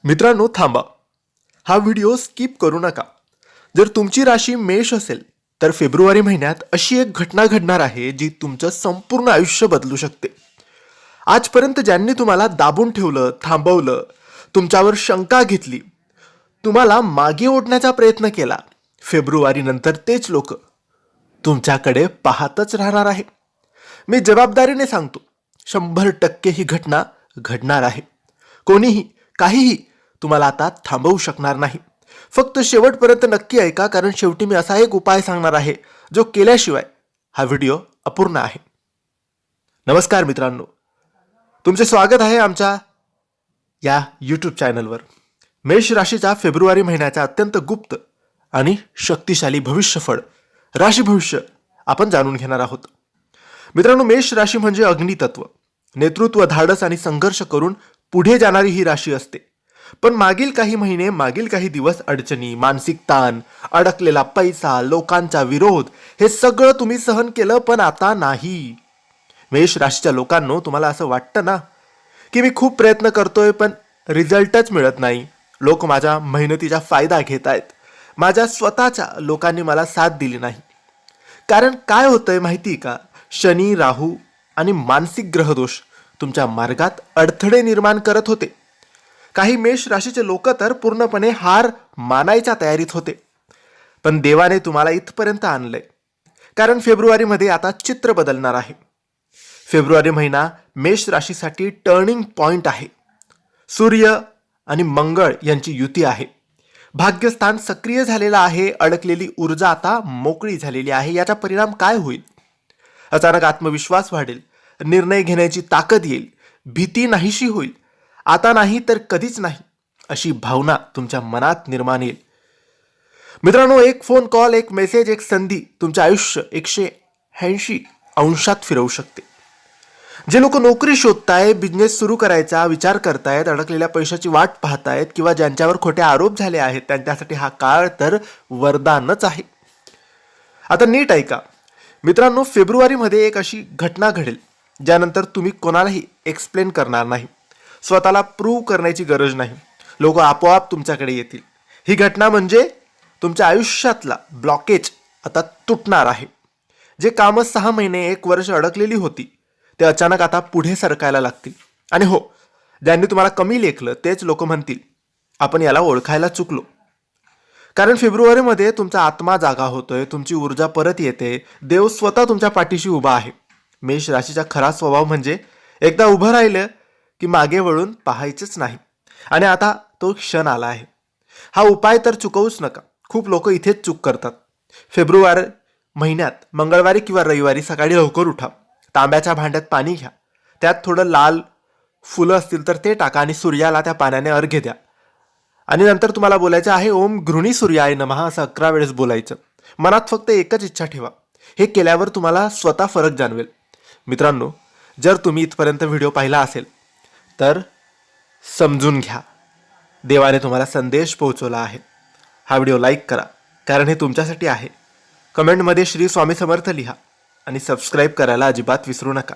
मित्रांनो थांबा, हा व्हिडिओ स्किप करू नका. जर तुमची राशी मेष असेल तर फेब्रुवारी महिन्यात अशी एक घटना घडणार आहे जी तुमचं संपूर्ण आयुष्य बदलू शकते. आजपर्यंत ज्यांनी तुम्हाला दाबून ठेवलं, थांबवलं, तुमच्यावर शंका घेतली, तुम्हाला मागे ओढण्याचा प्रयत्न केला, फेब्रुवारी नंतर तेच लोक तुमच्याकडे पाहतच राहणार आहे. मी जबाबदारीने सांगतो, 100% ही घटना घडणार आहे. कोणीही काहीही तुम्हाला आता थांबवू शकणार नाही. फक्त शेवटपर्यंत नक्की ऐका, कारण शेवटी मी असा एक उपाय सांगणार आहे जो केल्याशिवाय हा व्हिडिओ अपूर्ण आहे. नमस्कार मित्रांनो, तुमचे स्वागत आहे आमच्या या यूट्यूब चॅनलवर. मेष राशीचा फेब्रुवारी महिन्याचा अत्यंत गुप्त आणि शक्तिशाली भविष्यफळ राशी भविष्य आपण जाणून घेणार आहोत. मित्रांनो, मेष राशी म्हणजे अग्नितत्व, नेतृत्व, धाडस आणि संघर्ष करून पुढे जाणारी ही राशी असते. पण मागील काही महिने, मागील काही दिवस अडचणी, मानसिक ताण, अडकलेला पैसा, लोकांचा विरोध, हे सगळं तुम्ही सहन केलं, पण आता नाही. मेष राशीच्या लोकांनो, तुम्हाला असं वाटतं ना की मी खूप प्रयत्न करतोय पण रिझल्टच मिळत नाही. लोक माझ्या मेहनतीचा फायदा घेत आहेत, माझ्या स्वतःच्या लोकांनी मला साथ दिली नाही. कारण काय होतंय माहिती का, शनी, राहू आणि मानसिक ग्रहदोष तुमच्या मार्गात अडथळे निर्माण करत होते. काही मेष राशीचे लोक तर पूर्णपणे हार मानायच्या तयारीत होते. पण देवाने तुम्हाला इथपर्यंत आणलंय, कारण फेब्रुवारीमध्ये आता चित्र बदलणार आहे. फेब्रुवारी महिना मेष राशीसाठी टर्निंग पॉइंट आहे. सूर्य आणि मंगळ यांची युती आहे. भाग्यस्थान सक्रिय झालेलं आहे. अडकलेली ऊर्जा आता मोकळी झालेली आहे. याचा परिणाम काय होईल? अचानक आत्मविश्वास वाढेल, निर्णय घेण्याची ताकद येईल, भीती नाहीशी होईल. आता नाही तर कधीच नाही अशी भावना तुमच्या मनात निर्माण येईल. मित्रांनो, एक फोन कॉल, एक मेसेज, एक संधी तुमचे आयुष्य 180 अंशात फिरवू शकते. जे लोक नोकरी शोधतायत, बिझनेस सुरू करायचा विचार करतायत, अडकलेल्या पैशाची वाट पाहतायत किंवा ज्यांच्यावर खोटे आरोप झाले आहेत, त्यांच्यासाठी हा काळ तर वरदानच आहे. आता नीट ऐका मित्रांनो, फेब्रुवारीमध्ये एक अशी घटना घडेल ज्यानंतर तुम्ही कोणालाही एक्सप्लेन करणार नाही. स्वतःला प्रूव्ह करण्याची गरज नाही. लोक आपोआप तुमच्याकडे येतील. ही घटना म्हणजे तुमच्या आयुष्यातला ब्लॉकेज आता तुटणार आहे. जे कामं 6 महिने, 1 वर्ष अडकलेली होती, ते अचानक आता पुढे सरकायला लागतील. आणि हो, ज्यांनी तुम्हाला कमी लेखलं तेच लोक म्हणतील, आपण याला ओळखायला चुकलो. कारण फेब्रुवारीमध्ये तुमचा आत्मा जागा होतोय, तुमची ऊर्जा परत येते, देव स्वतः तुमच्या पाठीशी उभा आहे. मेष राशीचा खरा स्वभाव म्हणजे एकदा उभं राहिलं की मागे वळून पाहायचंच नाही. आणि आता तो क्षण आला आहे. हा उपाय तर चुकवूच नका. खूप लोक इथेच चूक करतात. फेब्रुवारी महिन्यात मंगळवारी किंवा रविवारी सकाळी लवकर उठा. तांब्याच्या भांड्यात पाणी घ्या. त्यात थोडं लाल फुलं असतील तर ते टाका आणि सूर्याला त्या पाण्याने अर्घ्य द्या. आणि नंतर तुम्हाला बोलायचं आहे, ओम गृहिणी सूर्याय नमः, असं 11 वेळेस बोलायचं. मनात फक्त एकच इच्छा ठेवा. हे केल्यावर तुम्हाला स्वतः फरक जाणवेल. मित्रांनो, जर तुम्ही इथपर्यंत व्हिडिओ पाहिला असेल तर समजून घ्या, देवाने तुम्हाला संदेश पोहोचवला आहे. हा व्हिडिओ लाईक करा, कारण हे तुमच्यासाठी आहे. कमेंटमध्ये श्री स्वामी समर्थ लिहा आणि सबस्क्राईब करायला अजिबात विसरू नका.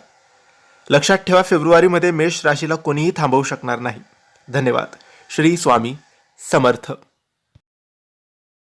लक्षात ठेवा, फेब्रुवारीमध्ये मेष राशीला कोणीही थांबवू शकणार नाही. धन्यवाद. श्री स्वामी समर्थ.